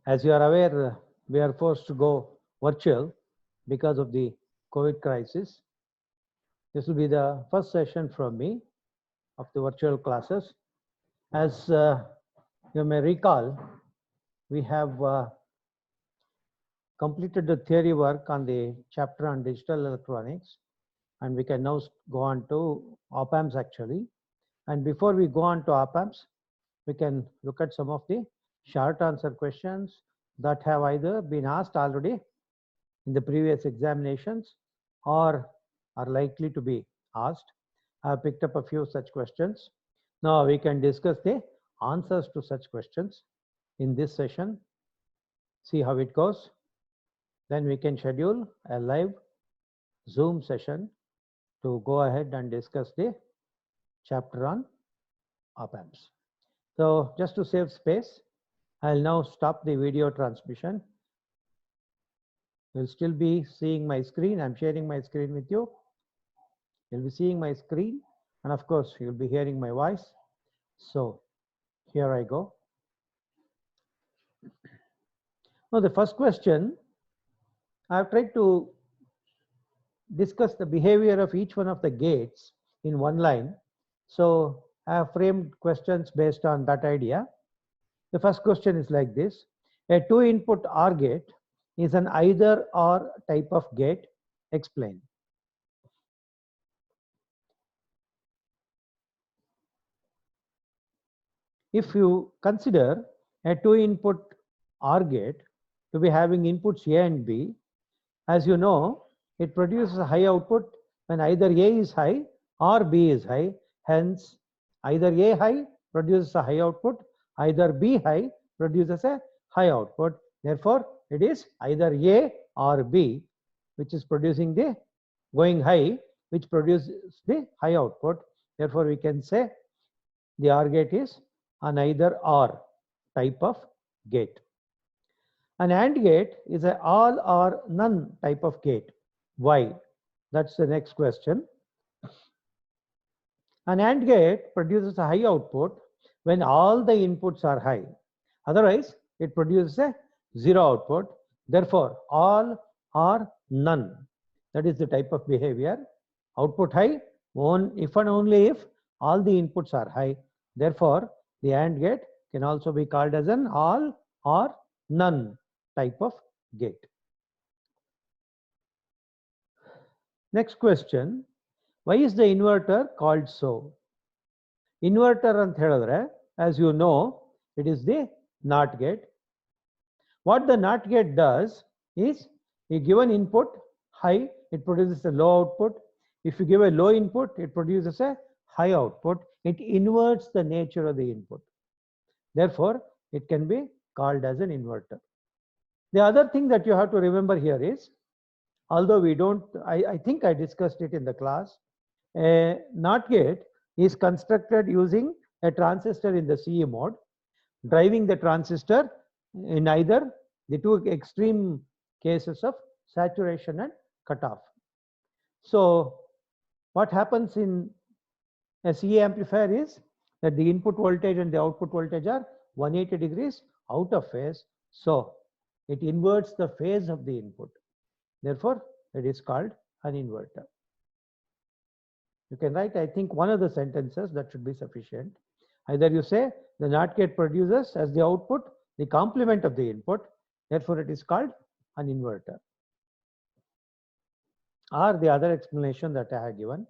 As you are aware, we are forced to go virtual because of the COVID crisis. This will be the first session from me of the virtual classes. As you may recall, we have completed the theory work on the chapter on digital electronics, and we can now go on to op-amps actually. And before we go on to op-amps, we can look at some of the short answer questions that have either been asked already in the previous examinations or are likely to be asked. I have picked up a few such questions. Now we can discuss the answers to such questions in this session, see how it goes. Then we can schedule a live Zoom session to go ahead and discuss the chapter on op-amps. So just to save space, I'll now stop the video transmission. You'll still be seeing my screen. I'm sharing my screen with you. You'll be seeing my screen, and of course, you'll be hearing my voice. So here I go. Now, the first question, I've tried to discuss the behavior of each one of the gates in one line. So I have framed questions based on that idea. The first question is like this. A 2-input OR gate is an either or type of gate. Explain. If you consider a 2-input OR gate to be having inputs A and B, as you know, it produces a high output when either A is high or B is high. Hence, either A high produces a high output, either B high produces a high output. Therefore, it is either A or B which is producing the going high, which produces the high output. Therefore, we can say the OR gate is an either or type of gate. An AND gate is an all or none type of gate. Why? That's the next question. An AND gate produces a high output when all the inputs are high. Otherwise, it produces a zero output. Therefore, all or none. That is the type of behavior. Output high, if and only if all the inputs are high. Therefore, the AND gate can also be called as an all or none type of gate. Next question, why is the inverter called so? Inverter ant helidre, as you know, it is the NOT gate. What the NOT gate does is, you give an input high, it produces a low output. If you give a low input, it produces a high output. It inverts the nature of the input. Therefore, it can be called as an inverter. The other thing that you have to remember here is, although we don't, I think I discussed it in the class, a NOT gate is constructed using a transistor in the CE mode, driving the transistor in either the two extreme cases of saturation and cutoff. So what happens in a CE amplifier is that the input voltage and the output voltage are 180 degrees out of phase. So it inverts the phase of the input. Therefore, it is called an inverter. You can write, I think, one of the sentences that should be sufficient. Either you say the NOT gate produces as the output the complement of the input. Therefore, it is called an inverter. Or the other explanation that I had given,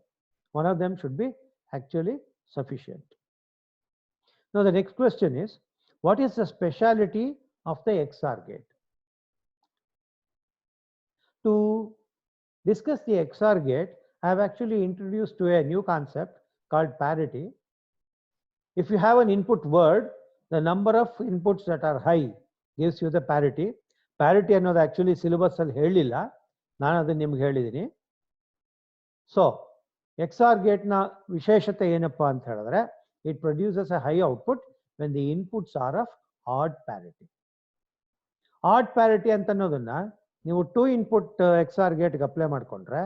one of them should be actually sufficient. Now, the next question is, what is the speciality of the XOR gate? To discuss the XOR gate, I have actually introduced to a new concept called parity. If you have an input word, the number of inputs that are high gives you the parity. Parity ಅನ್ನೋದು actually syllabus ಅಲ್ಲಿ ಹೇಳಿಲ್ಲ, ನಾನು ಅದನ್ನು ನಿಮಗೆ ಹೇಳಿದ್ದೀನಿ. So XOR gate ನ ವಿಶೇಷತೆ ಏನಪ್ಪಾ ಅಂತ ಹೇಳಿದ್ರೆ, it produces a high output when the inputs are of odd parity. Odd parity ಅಂತ ಅನ್ನೋದನ್ನ ನೀವು 2 input XOR gate ಗೆ ಅಪ್ಲೈ ಮಾಡ್ಕೊಂಡ್ರೆ,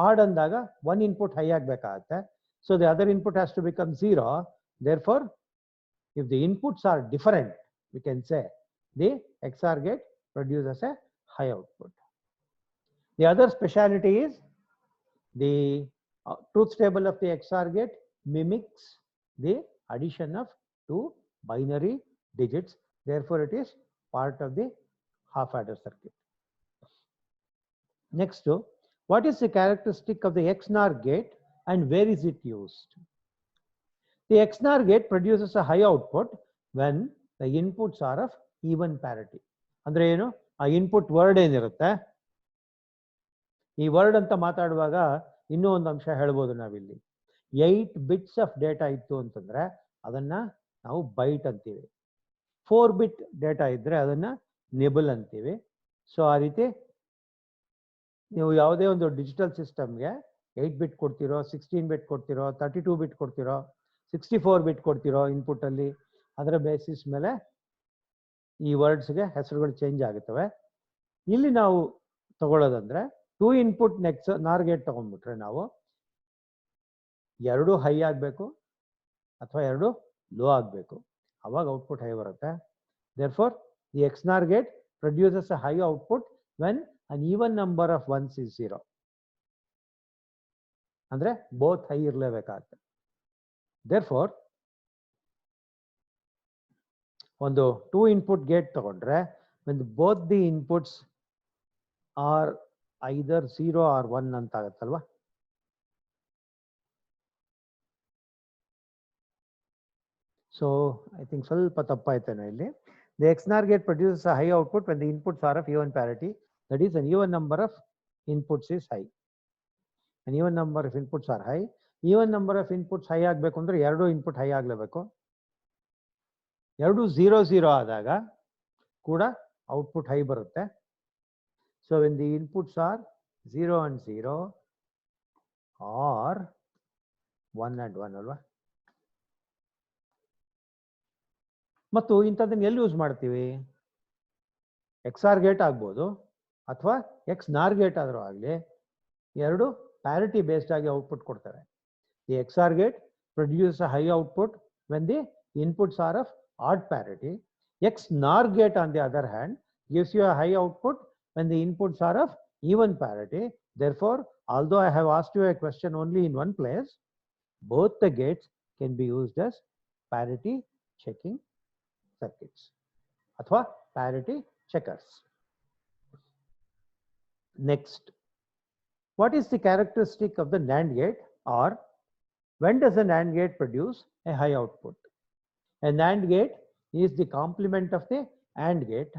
odd ಅಂದಾಗ 1 input high ಆಗಬೇಕಾಗುತ್ತೆ. So the other input has to become 0. Therefore, if the inputs are different, we can say the XOR gate produces a high output. The other speciality is the truth table of the XOR gate mimics the addition of two binary digits. Therefore, it is part of the half adder circuit. Next, what is the characteristic of the XNOR gate and where is it used? The XNOR gate produces a high output when the inputs are of even parity. ಅಂದ್ರೆ ಏನು ಆ input word ಏನಿರುತ್ತೆ ಈ word ಅಂತ ಮಾತಾಡುವಾಗ ಇನ್ನೂ ಒಂದು ಅಂಶ ಹೇಳ್ಬೋದು ನಾವಿಲ್ಲಿ 8 ಬಿಟ್ಸ್ ಆಫ್ ಡೇಟಾ ಇತ್ತು ಅಂತಂದ್ರೆ ಅದನ್ನ ನಾವು ಬೈಟ್ ಅಂತೀವಿ 4 ಬಿಟ್ ಡೇಟಾ ಇದ್ರೆ ಅದನ್ನ ನಿಬಲ್ ಅಂತೀವಿ ಸೊ ಆ ರೀತಿ ನೀವು ಯಾವುದೇ ಒಂದು ಡಿಜಿಟಲ್ ಸಿಸ್ಟಮ್ಗೆ 8 ಬಿಟ್ ಕೊಡ್ತಿರೋ 16 ಬಿಟ್ ಕೊಡ್ತಿರೋ 32 ಬಿಟ್ ಕೊಡ್ತಿರೋ 64 ಬಿಟ್ ಕೊಡ್ತಿರೋ ಇನ್ಪುಟ್ ಅಲ್ಲಿ ಅದರ ಬೇಸಿಸ್ ಮೇಲೆ ಈ ವರ್ಡ್ಸ್ಗೆ ಹೆಸರುಗಳು ಚೇಂಜ್ ಆಗುತ್ತವೆ ಇಲ್ಲಿ ನಾವು ತಗೊಳ್ಳೋದಂದ್ರೆ 2 ಇನ್ಪುಟ್ ನಾರ್ ಗೇಟ್ ತಗೊಂಡ್ಬಿಟ್ರೆ ನಾವು ಎರಡು ಹೈ ಆಗಬೇಕು ಅಥವಾ ಎರಡು ಲೋ ಆಗಬೇಕು ಅವಾಗ ಔಟ್ಪುಟ್ ಹೈ ಬರುತ್ತೆ therefore the XNOR gate produces a high output when an even number of ones is 0 ಅಂದ್ರೆ both high ಇರಲೇಬೇಕಾಗುತ್ತೆ therefore ಒಂದು 2 input gate ತಗೊಂಡ್ರೆ when both the inputs are either 0 or 1 ಅಂತ ಆಗುತ್ತಲ್ವಾ so I think ಸ್ವಲ್ಪ ತಪ್ಪಾಯ್ತೇನೋ ಇಲ್ಲಿ the XNOR gate produces a high output when the inputs are of even parity that is an even number of inputs is high an even number of inputs are high even number of inputs high ಆಗಬೇಕು ಅಂದ್ರೆ ಎರಡು input high ಆಗಲೇಬೇಕು ಎರಡು 0 0 ಆದಾಗ ಕೂಡ output high ಬರುತ್ತೆ so when the inputs are 0 and 0 or 1 and 1 ಅಲ್ವಾ ಮತ್ತು ಇಂಥದನ್ನ ಎಲ್ಲಿ ಯೂಸ್ ಮಾಡ್ತೀವಿ XOR ಗೇಟ್ ಆಗ್ಬೋದು ಅಥವಾ XNOR ಗೇಟ್ ಆದರೂ ಆಗಲಿ ಎರಡು ಪ್ಯಾರಿಟಿ ಬೇಸ್ಡ್ ಆಗಿ ಔಟ್ಪುಟ್ ಕೊಡ್ತವೆ the XOR gate produce a high output when the inputs are of odd parity. XNOR gate on the other hand gives you a high output when the inputs are of even parity. Therefore, although I have asked you a question only in one place, both the gates can be used as parity checking circuits athwa parity checkers. Next, what is the characteristic of the NAND gate, or when does a NAND gate produce a high output? A NAND gate is the complement of the AND gate.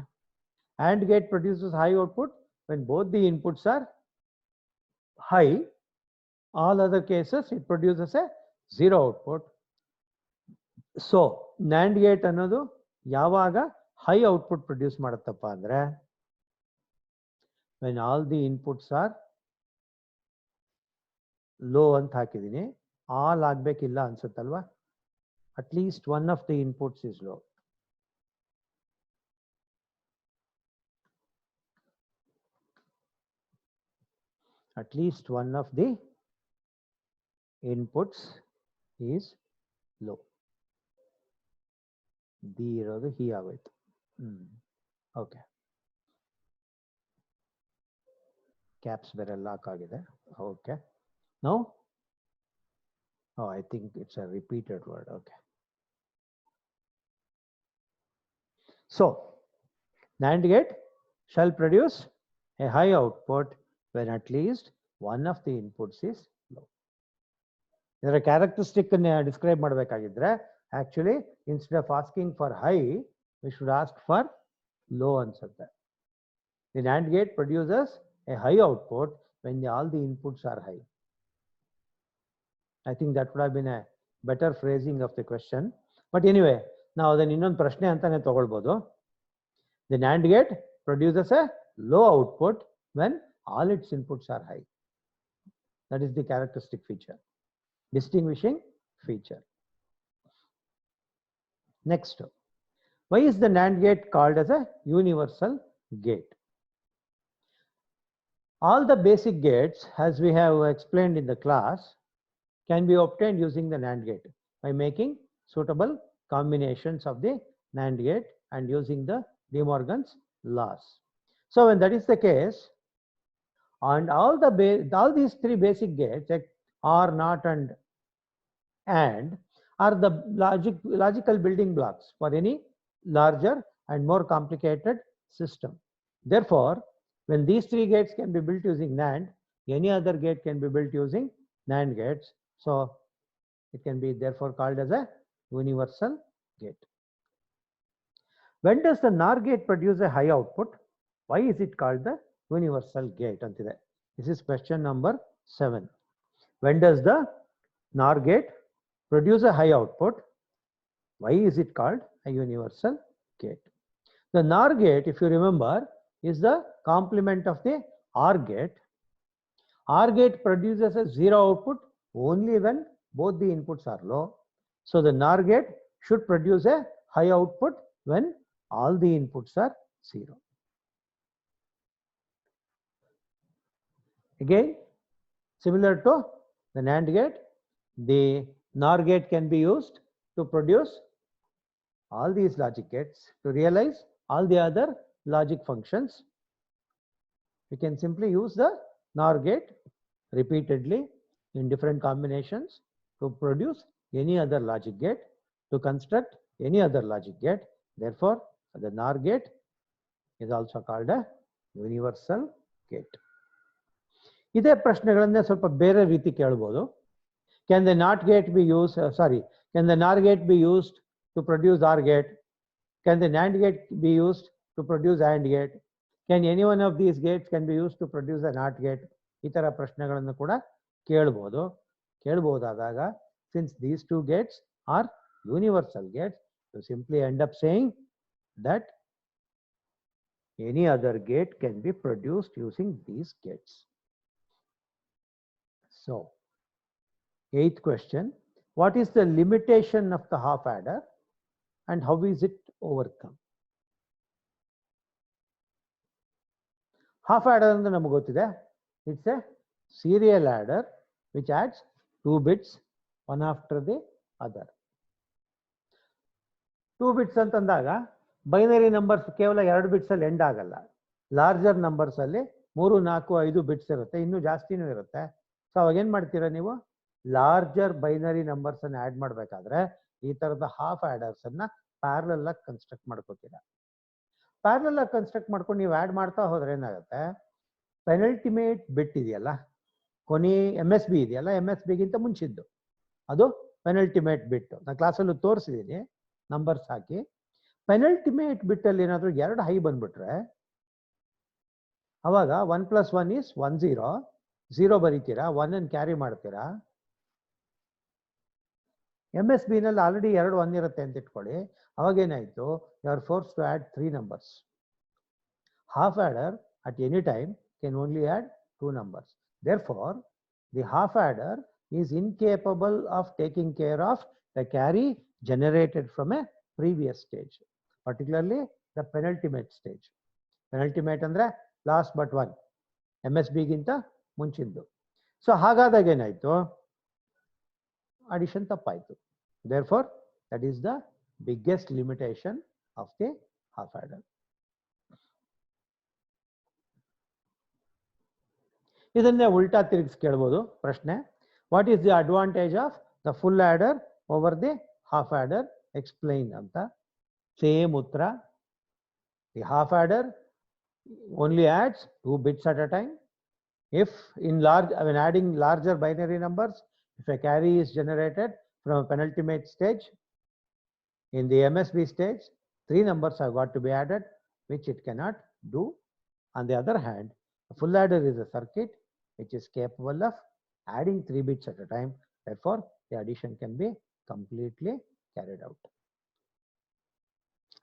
AND gate produces high output when both the inputs are high. All other cases it produces a 0 output. So NAND gate ಅನ್ನೋದು ಯಾವಾಗ high output produce ಮಾಡುತ್ತಪ್ಪ ಅಂದ್ರೆ when all the inputs are low ಅಂತ ಹಾಕಿದೀನಿ all ಆಗಬೇಕಿಲ್ಲ ಅನ್ಸುತ್ತಲ್ವಾ at least one of the inputs is low. At least one of the inputs is low. D ಇರೋದು ಹೀ ಆಗೋಯ್ತು okay caps ಬೇರೆ lock ಆಗಿದೆ okay now oh I think it's a repeated word okay so NAND gate shall produce a high output when at least one of the inputs is low. ಇದರ characteristic ಅನ್ನು describe ಮಾಡಬೇಕಾಗಿದ್ರೆ actually instead of asking for high we should ask for low ಅನ್ಸುತ್ತೆ. The NAND gate produces a high output when all the inputs are high. I think that would have been a better phrasing of the question. But anyway, now ಅದನ್ನ ಇನ್ನೊಂದು ಪ್ರಶ್ನೆ ಅಂತಾನೆ ತಗೊಳ್ಬೋದು. The NAND gate produces a low output when all its inputs are high. That is the characteristic feature, distinguishing feature. Next, why is the NAND gate called as a universal gate? All the basic gates, as we have explained in the class, can be obtained using the NAND gate by making suitable combinations of the NAND gate and using the De Morgan's laws. So when that is the case, and all these three basic gates, like OR, NOT, and are the logical building blocks for any larger and more complicated system. Therefore, when these three gates can be built using NAND, any other gate can be built using NAND gates. So it can be therefore called as a universal gate. When does the NOR gate produce a high output? Why is it called the universal gate? This is question number 7. When does the NOR gate produce a high output? Why is it called a universal gate? The NOR gate, if you remember, is the complement of the OR gate. OR gate produces a 0 output only when both the inputs are low. So the NOR gate should produce a high output when all the inputs are 0. Again, similar to the NAND gate, the NOR gate can be used to produce all these logic gates to realize all the other logic functions. We can simply use the NOR gate repeatedly in different combinations to produce any other logic gate, to construct any other logic gate. Therefore, the NOR gate is also called a universal gate. ಇದೇ ಪ್ರಶ್ನೆಗಳನ್ನೇ ಸ್ವಲ್ಪ ಬೇರೆ ರೀತಿ ಕೇಳಬಹುದು. Can the NOT gate be used, can the NOR gate be used to produce OR gate? Can the NAND gate be used to produce AND gate? Can any one of these gates can be used to produce a NOT gate? ಈ ತರ ಪ್ರಶ್ನೆಗಳನ್ನು ಕೂಡ ಕೇಳಬಹುದಾದಾಗ, since these two gates are universal gates, you simply end up saying that any other gate can be produced using these gates. So, 8th question, what is the limitation of the half adder and how is it overcome? Half adder anta namagu gottide, it's a serial adder which adds 2 bits one after the other. 2 bits ಅಂತಂದಾಗ binary numbers ಕೇವಲ 2 bits ಅಲ್ಲಿ end ಆಗಲ್ಲ. Larger numbers ಅಲ್ಲಿ 3, 4, 5 bits ಇರುತ್ತೆ, ಇನ್ನೂ ಜಾಸ್ತಿನೂ ಇರುತ್ತೆ. So ಅವಾಗ ಏನ್ ಮಾಡ್ತೀರಾ ನೀವು, ಲಾರ್ಜರ್ ಬೈನರಿ ನಂಬರ್ಸ್ ಅನ್ನು ಆಡ್ ಮಾಡಬೇಕಾದ್ರೆ ಈ ತರದ ಹಾಫ್ ಆಡರ್ಸ್ ಅನ್ನ ಪ್ಯಾರಲಲ್ ಆಗಿ ಕನ್ಸ್ಟ್ರಕ್ಟ್ ಮಾಡ್ಕೋತೀರಾ. ಪ್ಯಾರಲಲ್ ಆಗಿ ಕನ್ಸ್ಟ್ರಕ್ಟ್ ಮಾಡ್ಕೊಂಡು ನೀವು ಆಡ್ ಮಾಡ್ತಾ ಹೋದ್ರೆ ಏನಾಗುತ್ತೆ, ಪೆನಲ್ಟಿಮೇಟ್ ಬಿಟ್ ಇದೆಯಲ್ಲ, ಕೊನೆ MSB ಇದೆಯಲ್ಲ, MSB ಗಿಂತ ಮುಂಚಿದ್ದು ಅದು ಪೆನಲ್ಟಿಮೇಟ್ ಬಿಟ್. ನಾನು ಕ್ಲಾಸಲ್ಲೂ ತೋರಿಸಿದ್ದೀನಿ ನಂಬರ್ಸ್ ಹಾಕಿ. ಪೆನಲ್ಟಿಮೇಟ್ ಬಿಟ್ ಅಲ್ಲಿ ಏನಾದ್ರು 2 ಹೈ ಬಂದ್ಬಿಟ್ರೆ ಅವಾಗ 1 + 1 = 1 0 ಬರೀತೀರಾ, 1 ಅನ್ನು ಕ್ಯಾರಿ ಮಾಡ್ತೀರಾ. MSB ನಲ್ಲಿ ಆಲ್ರೆಡಿ 2 1 ಇರುತ್ತೆ ಅಂತ ಇಟ್ಕೊಳ್ಳಿ. ಅವಾಗ ಏನಾಯ್ತು, you are force to add 3 numbers. Half adder at any time can only add 2 numbers. Therefore, the half adder is incapable of taking care of the carry generated from a previous stage, particularly the penultimate stage. Penultimate andre last but one, MSB ಗಿಂತ ಮುಂಚಿದ್ದು. So ಹಾಗಾದಾಗ ಏನಾಯ್ತು, addition ತಪ್ಪಾಯ್ತು. Therefore, that is the biggest limitation of the half adder. ಇದನ್ನೇ ಉಲ್ಟಾ ತಿರುಗಿಸಿ ಕೇಳಬಹುದು ಪ್ರಶ್ನೆ, what is the advantage of the full order over the half order, explain ಅಂತ. Same ಉತ್ತರ, the half order only adds 2 bits at a time. If in large, when adding larger binary numbers, if a carry is generated from a penultimate stage, in the MSB stage 3 numbers have got to be added, which it cannot do. On the other hand, a full adder is a circuit which is capable of adding 3 bits at a time. Therefore, the addition can be completely carried out.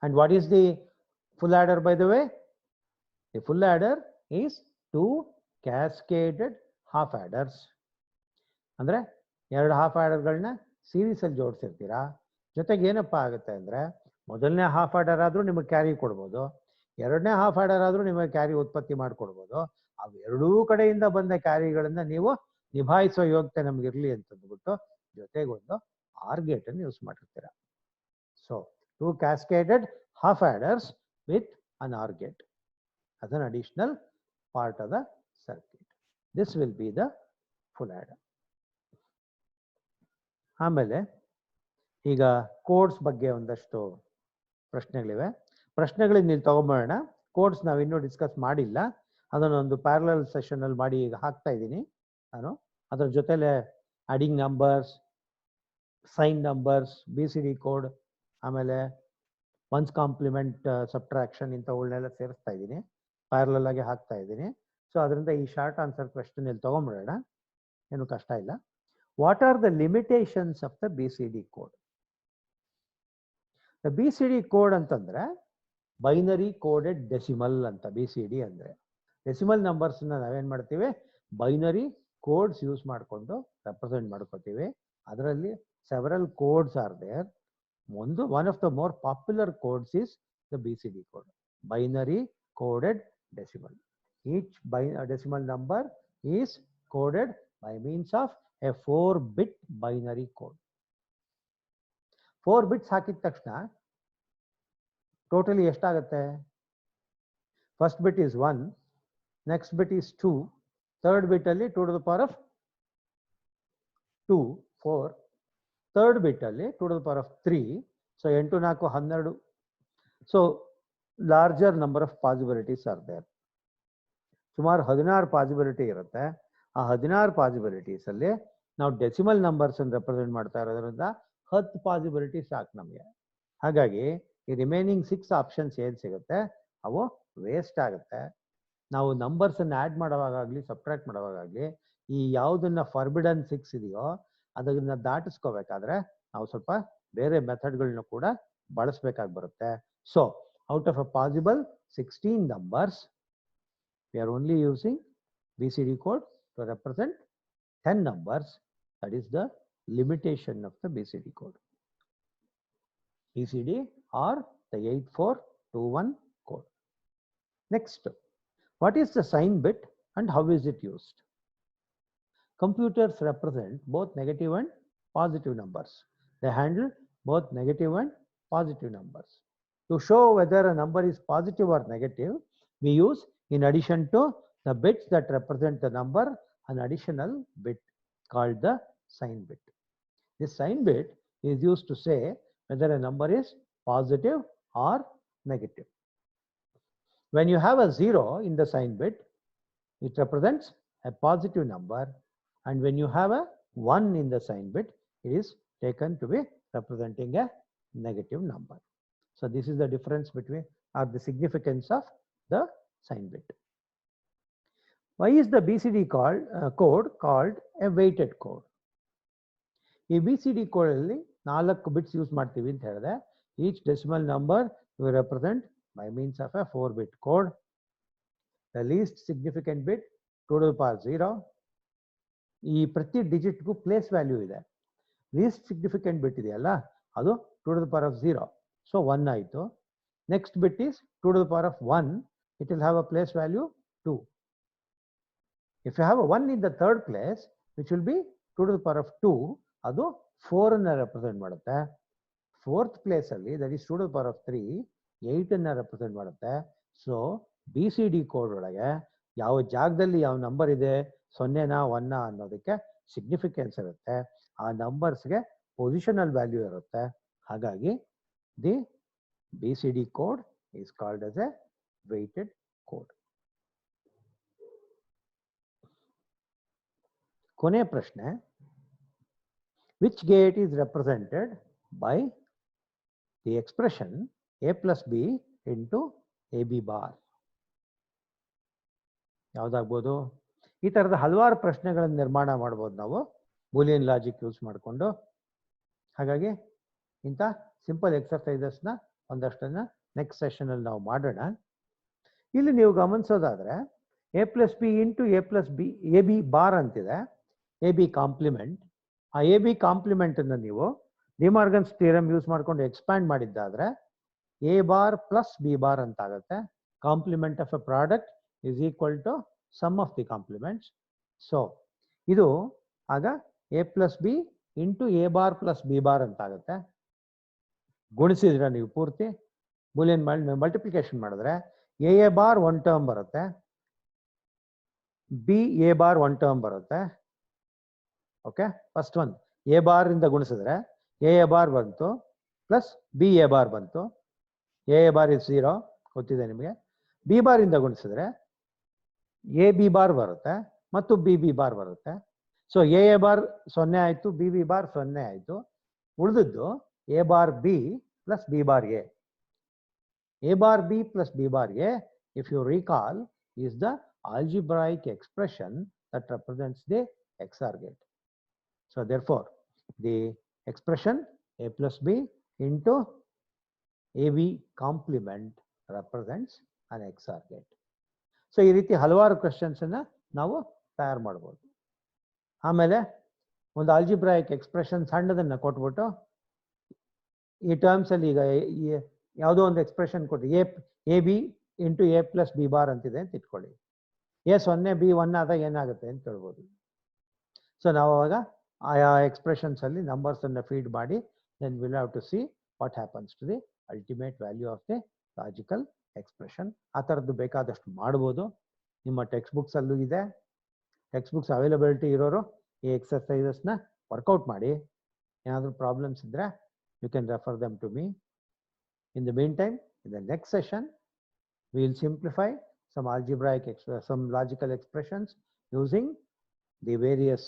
And what is the full adder, by the way? The full adder is 2 cascaded half adders. ಅಂದ್ರೆ 2 half ಆಡರ್ಗಳನ್ನ series ಅಲ್ಲಿ ಜೋಡಿಸಿರ್ತೀರಾ. ಜೊತೆಗೆ ಏನಪ್ಪಾ ಆಗುತ್ತೆ ಅಂದ್ರೆ, ಮೊದಲನೇ half order ಆದ್ರೂ ನಿಮಗೆ carry ಕೊಡ್ಬೋದು, ಎರಡನೇ ಹಾಫ್ ಆರ್ಡರ್ ಆದ್ರೂ ನಿಮಗೆ ಕ್ಯಾರಿ ಉತ್ಪತ್ತಿ ಮಾಡಿಕೊಡ್ಬೋದು. ಅವು ಎರಡೂ ಕಡೆಯಿಂದ ಬಂದ ಕ್ಯಾರಿಗಳನ್ನ ನೀವು ನಿಭಾಯಿಸೋ ಯೋಗ್ಯತೆ ನಮ್ಗಿರ್ಲಿ ಅಂತಂದ್ಬಿಟ್ಟು ಜೊತೆಗೊಂದು ಆರ್ ಗೇಟ್ ಅನ್ನು ಯೂಸ್ ಮಾಡಿರ್ತೀರ. So 2 cascaded half adders with an OR gate as an additional part of the circuit. This will be the full adder. ಆಮೇಲೆ ಈಗ ಕೋಡ್ಸ್ ಬಗ್ಗೆ ಒಂದಷ್ಟು ಪ್ರಶ್ನೆಗಳಿವೆ. ಪ್ರಶ್ನೆಗಳಿಗೆ ನೀವು ತಗೊಂಬೋಣ. ಕೋಡ್ಸ್ ನಾವು ಇನ್ನೂ ಡಿಸ್ಕಸ್ ಮಾಡಿಲ್ಲ, ಅದನ್ನೊಂದು ಪ್ಯಾರಲಲ್ ಸೆಷನ್ ಅಲ್ಲಿ ಮಾಡಿ ಈಗ ಹಾಕ್ತಾ ಇದ್ದೀನಿ ನಾನು. ಅದರ ಜೊತೆಲೆ adding numbers, sign numbers, BCD code, ಆಮೇಲೆ ಒನ್ಸ್ ಕಾಂಪ್ಲಿಮೆಂಟ್, ಸಬ್ಟ್ರಾಕ್ಷನ್ ಇಂಥವುಗಳನ್ನೆಲ್ಲ ಸೇರಿಸ್ತಾ ಇದ್ದೀನಿ, ಪ್ಯಾರಲಲ್ ಆಗಿ ಹಾಕ್ತಾ ಇದ್ದೀನಿ. ಸೊ ಅದರಿಂದ ಈ ಶಾರ್ಟ್ ಆನ್ಸರ್ ಕ್ವೆಶ್ಚನ್ ಇಲ್ಲಿ ತಗೊಂಬಿಡೋಣ, ಏನು ಕಷ್ಟ ಇಲ್ಲ. What are the limitations of the BCD code? The BCD code ಅಂತಂದ್ರೆ ಬೈನರಿ ಕೋಡೆಡ್ ಡೆಸಿಮಲ್ ಅಂತ. BCD ಅಂದ್ರೆ ಡೆಸಿಮಲ್ ನಂಬರ್ಸ್ ನಾವೇನ್ ಮಾಡ್ತೀವಿ, ಬೈನರಿ ಕೋಡ್ಸ್ ಯೂಸ್ ಮಾಡಿಕೊಂಡು ರೆಪ್ರೆಸೆಂಟ್ ಮಾಡ್ಕೋತೀವಿ. ಅದರಲ್ಲಿ several codes are there. One of the more popular codes is the BCD code, binary coded decimal. Each decimal number is coded by means of a 4-bit binary code. 4 bits ಹಾಕಿದ ತಕ್ಷಣ totally ಎಷ್ಟಾಗುತ್ತೆ? First bit is 1, next bit is 2, third bit ಅಲ್ಲಿ 2 to the power of 2, 4, third bit ಅಲ್ಲಿ 2 to the power of 3. So 8 4 12. So larger number of possibilities are there. ಸುಮಾರು 16 possibility ಇರುತ್ತೆ. ಆ 16 possibilities ಅಲ್ಲಿ ನಾವು ಡೆಸಿಮಲ್ ನಂಬರ್ಸ್ ಅನ್ನು represent ಮಾಡ್ತಾ ಇರೋದ್ರಿಂದ 10 ಪಾಸಿಬಿಲಿಟಿ ಸಾಕು ನಮಗೆ. ಹಾಗಾಗಿ ಈ ರಿಮೈನಿಂಗ್ 6 ಆಪ್ಷನ್ಸ್ ಏನ್ ಸಿಗುತ್ತೆ ಅವು ವೇಸ್ಟ್ ಆಗುತ್ತೆ. ನಾವು ನಂಬರ್ಸ್ ಅನ್ನು ಆಡ್ ಮಾಡುವಾಗಲಿ ಸಬ್ಟ್ರಾಕ್ಟ್ ಮಾಡುವಾಗಲಿ ಈ ಯಾವುದನ್ನ ಫರ್ಬಿಡನ್ 6 ಇದೆಯೋ ಅದನ್ನ ದಾಟಿಸ್ಕೋಬೇಕಾದ್ರೆ ನಾವು ಸ್ವಲ್ಪ ಬೇರೆ ಮೆಥಡ್ಗಳನ್ನ ಕೂಡ ಬಳಸಬೇಕಾಗಿ ಬರುತ್ತೆ. So out of a possible 16 numbers we are only using BCD code to represent 10 numbers. That is the limitation of the BCD code. BCD or the 8421 code. Next, what is the sign bit and how is it used? Computers represent both negative and positive numbers. They handle both negative and positive numbers. To show whether a number is positive or negative, we use, in addition to the bits that represent the number, an additional bit called the sign bit. This sign bit is used to say whether a number is positive or negative. When you have a 0 in the sign bit, it represents a positive number, and when you have a 1 in the sign bit, it is taken to be representing a negative number. So this is the difference between, or the significance of the sign bit. Why is the BCD code called a weighted code? ಈ BCD code ಅಲ್ಲಿ 4 bits use ಮಾಡ್ತೀವಿ ಅಂತ ಹೇಳಿದೆ. Each decimal number we represent by means of a 4-bit code. The least significant bit 2 to the power 0. ಈ ಪ್ರತಿ ಡಿಜಿಟ್ಗೂ place value ಇದೆ. List significant ಬಿಟ್ ಇದೆಯಲ್ಲ ಅದು 2 to the power of 0. So 1 ಆಯಿತು. Next bit is 2 to the power of 1. It will have a place value 2. If you have a 1 in the third place, which will be 2 to the power of 2, ಅದು 4 ಅನ್ನು represent ಮಾಡುತ್ತೆ. Fourth place ಅಲ್ಲಿ that is 2 to the power of 3, 8 ಅನ್ನು represent ಮಾಡುತ್ತೆ. So BCD code ಒಳಗೆ ಯಾವ ಜಾಗದಲ್ಲಿ ಯಾವ ನಂಬರ್ ಇದೆ, 0ನಾ 1ನಾ ಅನ್ನೋದಕ್ಕೆ ಸಿಗ್ನಿಫಿಕೆನ್ಸ್ ಇರುತ್ತೆ. ಆ ನಂಬರ್ಸ್ಗೆ ಪೊಸಿಷನಲ್ ವ್ಯಾಲ್ಯೂ ಇರುತ್ತೆ. ಹಾಗಾಗಿ the BCD code is called as a weighted code. ಕೊನೆ ಪ್ರಶ್ನೆ, which gate is represented by the expression a plus b into ab bar? ಯಾವ್ದಾಗ್ಬೋದು? ಈ ತರದ ಹಲವಾರು ಪ್ರಶ್ನೆಗಳನ್ನು ನಿರ್ಮಾಣ ಮಾಡ್ಬೋದು ನಾವು ಬೂಲಿಯನ್ ಲಾಜಿಕ್ ಯೂಸ್ ಮಾಡಿಕೊಂಡು. ಹಾಗಾಗಿ ಇಂಥ ಸಿಂಪಲ್ ಎಕ್ಸರ್ಸೈಸಸ್ನ ಒಂದಷ್ಟನ್ನ ನೆಕ್ಸ್ಟ್ ಸೆಷನ್ ಅಲ್ಲಿ ನಾವು ಮಾಡೋಣ. ಇಲ್ಲಿ ನೀವು ಗಮನಿಸೋದಾದ್ರೆ a plus b into a plus b ab bar ಅಂತಿದೆ, ab ಕಾಂಪ್ಲಿಮೆಂಟ್. ಆ ab ಕಾಂಪ್ಲಿಮೆಂಟ್ ಅನ್ನು ನೀವು ಡಿಮಾರ್ಗನ್ಸ್ ಥಿಯರಮ್ ಯೂಸ್ ಮಾಡ್ಕೊಂಡು ಎಕ್ಸ್ಪ್ಯಾಂಡ್ ಮಾಡಿದ್ದಾದ್ರೆ a bar plus b bar ಅಂತ ಆಗುತ್ತೆ. Complement of a product is equal to sum of the complements. So ಇದು ಆಗ a plus b into a bar plus b bar ಅಂತ ಆಗುತ್ತೆ. ಗುಣಿಸಿದ್ರೆ ನೀವು ಪೂರ್ತಿ ಬೂಲಿಯನ್ ಮಲ್ಟಿಪ್ಲಿಕೇಶನ್ ಮಾಡಿದ್ರೆ ಎ ಬಾರ್ ಒನ್ ಟರ್ಮ್ ಬರುತ್ತೆ, B A bar one term ಬರುತ್ತೆ. Okay, first one A bar ಇಂದ ಗುಣಿಸಿದ್ರೆ ಎ ಬಾರ್ ಬಂತು ಪ್ಲಸ್ ಬಿ ಎ ಬಾರ್ ಬಂತು. ಎ ಬಾರ್ ಇಸ್ 0 ಗೊತ್ತಿದೆ ನಿಮಗೆ. ಬಿ ಬಾರ್ ಇಂದ ಗುಣಿಸಿದ್ರೆ ಎ ಬಿ ಬಾರ್ ಬರುತ್ತೆ ಮತ್ತು ಬಿ ಬಿ ಬಾರ್ ಬರುತ್ತೆ. ಸೊ ಎ ಬಾರ್ 0 ಆಯಿತು, ಬಿ ಬಿ ಬಾರ್ 0 ಆಯಿತು. ಉಳಿದಿದ್ದು A bar B plus B bar A. A bar B plus B bar A, if you recall, is the algebraic expression that represents the XOR gate. So therefore, the expression A plus B into AB complement represents an XOR gate. So ಈ ರೀತಿ ಹಲವಾರು questions ಅನ್ನ ನಾವು ತಯಾರು ಮಾಡಬಹುದು. ಆಮೇಲೆ ಒಂದು algebraic expression ಸಣ್ಣದನ್ನ ಕೊಟ್ಬಿಟ್ಟು ಈ ಟರ್ಮ್ಸ್ ಅಲ್ಲಿ ಈಗ ಯಾವುದೋ ಒಂದು ಎಕ್ಸ್ಪ್ರೆಷನ್ ಕೊಟ್ಟು A B into A plus B bar ಅಂತಿದೆ ಅಂತ ಇಟ್ಕೊಳ್ಳಿ. ಎ 0 ಬಿ 1 ಆದಾಗ ಏನಾಗುತ್ತೆ ಅಂತ ಕೇಳ್ಬೋದು. ಸೊ ನಾವು ಅವಾಗ ಆಯಾ ಎಕ್ಸ್ಪ್ರೆಷನ್ಸ್ ಅಲ್ಲಿ ನಂಬರ್ಸ್ ಅನ್ನ ಫೀಡ್ ಮಾಡಿ then will have to see what happens to the ultimate value of the logical expression. ಆ ಥರದ್ದು ಬೇಕಾದಷ್ಟು ಮಾಡ್ಬೋದು. ನಿಮ್ಮ ಟೆಕ್ಸ್ಟ್ ಬುಕ್ಸ್ ಅಲ್ಲೂ ಇದೆ. ಟೆಕ್ಸ್ಟ್ ಬುಕ್ಸ್ ಅವೈಲಬಿಲಿಟಿ ಇರೋರು ಈ ಎಕ್ಸರ್ಸೈಸಸ್ನ ವರ್ಕೌಟ್ ಮಾಡಿ. ಏನಾದರೂ ಪ್ರಾಬ್ಲಮ್ಸ್ ಇದ್ದರೆ you can refer them to me. In the meantime, in the next session, we will simplify some some logical expressions using the various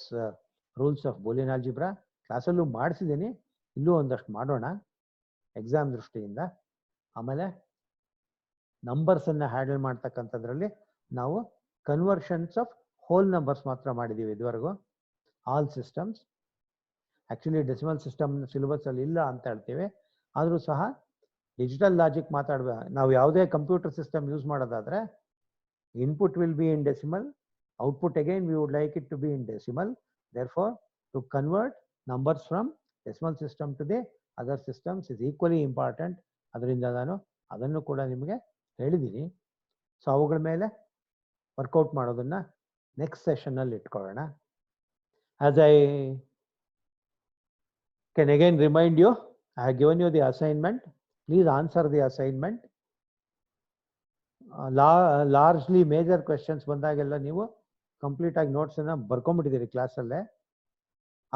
rules of Boolean algebra. Class allu ಮಾಡಿಸಿದ್ದೀನಿ, ಇಲ್ಲೂ ಒಂದಷ್ಟು ಮಾಡೋಣ exam ದೃಷ್ಟಿಯಿಂದ. ಆಮೇಲೆ numbers ಅನ್ನ handle ಮಾಡ್ತಕ್ಕಂಥದ್ರಲ್ಲಿ ನಾವು conversions of whole numbers ಮಾತ್ರ ಮಾಡಿದ್ದೀವಿ ಇದುವರೆಗೂ. All systems actually decimal system syllabus ಅಲ್ಲಿ ಇಲ್ಲ ಅಂತ ಹೇಳ್ತೀವಿ, ಆದರೂ ಸಹ ಡಿಜಿಟಲ್ ಲಾಜಿಕ್ ಮಾತಾಡ್ಬೇಕು. ನಾವು ಯಾವುದೇ ಕಂಪ್ಯೂಟರ್ ಸಿಸ್ಟಮ್ ಯೂಸ್ ಮಾಡೋದಾದ್ರೆ input will be in decimal, output again we would like it to be in decimal. Therefore to convert numbers from decimal system to the other systems is equally important. ಅದರಿಂದ ನಾನು ಅದನ್ನು ಕೂಡ ನಿಮಗೆ ಹೇಳಿದ್ದೀನಿ. So ಅವುಗಳ ಮೇಲೆ workout ಮಾಡೋದನ್ನ next ಸೆಷನ್ನಲ್ಲಿ ಇಟ್ಕೊಳ್ಳೋಣ. As I can again remind you, I have given you the assignment. Please answer the assignment. Largely major questions ಬಂದಾಗೆಲ್ಲ ನೀವು ಕಂಪ್ಲೀಟ್ ಆಗಿ ನೋಟ್ಸ್ ಅನ್ನ ಬರ್ಕೊಂಡ್ಬಿಟ್ಟಿದ್ದೀರಿ ಕ್ಲಾಸಲ್ಲೇ.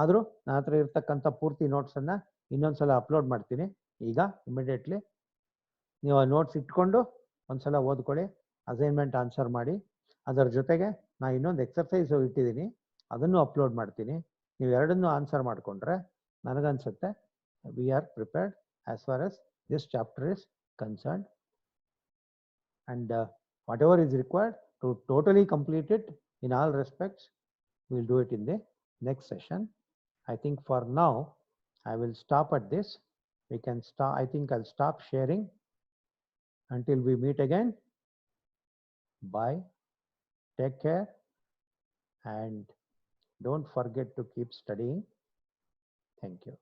ಆದರೂ ನನ್ನ ಹತ್ರ ಇರ್ತಕ್ಕಂಥ ಪೂರ್ತಿ ನೋಟ್ಸ್ ಅನ್ನ ಇನ್ನೊಂದ್ಸಲ ಅಪ್ಲೋಡ್ ಮಾಡ್ತೀನಿ ಈಗ ಇಮಿಡಿಯೇಟ್ಲಿ. ನೀವು ಆ ನೋಟ್ಸ್ ಇಟ್ಕೊಂಡು ಒಂದ್ಸಲ ಓದ್ಕೊಳ್ಳಿ, ಅಸೈನ್ಮೆಂಟ್ ಆನ್ಸರ್ ಮಾಡಿ. ಅದರ ಜೊತೆಗೆ ನಾನು ಇನ್ನೊಂದು ಎಕ್ಸರ್ಸೈಸ್ ಇಟ್ಟಿದ್ದೀನಿ, ಅದನ್ನು ಅಪ್ಲೋಡ್ ಮಾಡ್ತೀನಿ. ನೀವು ಎರಡನ್ನೂ ಆನ್ಸರ್ ಮಾಡಿಕೊಂಡ್ರೆ ನನಗನ್ಸುತ್ತೆ we are prepared as far as this chapter is concerned, and whatever is required to totally complete it in all respects, we will do it in the next session. I think for now I will stop at this. We can stop. I think I'll stop sharing until we meet again. Bye, take care, and don't forget to keep studying. Thank you.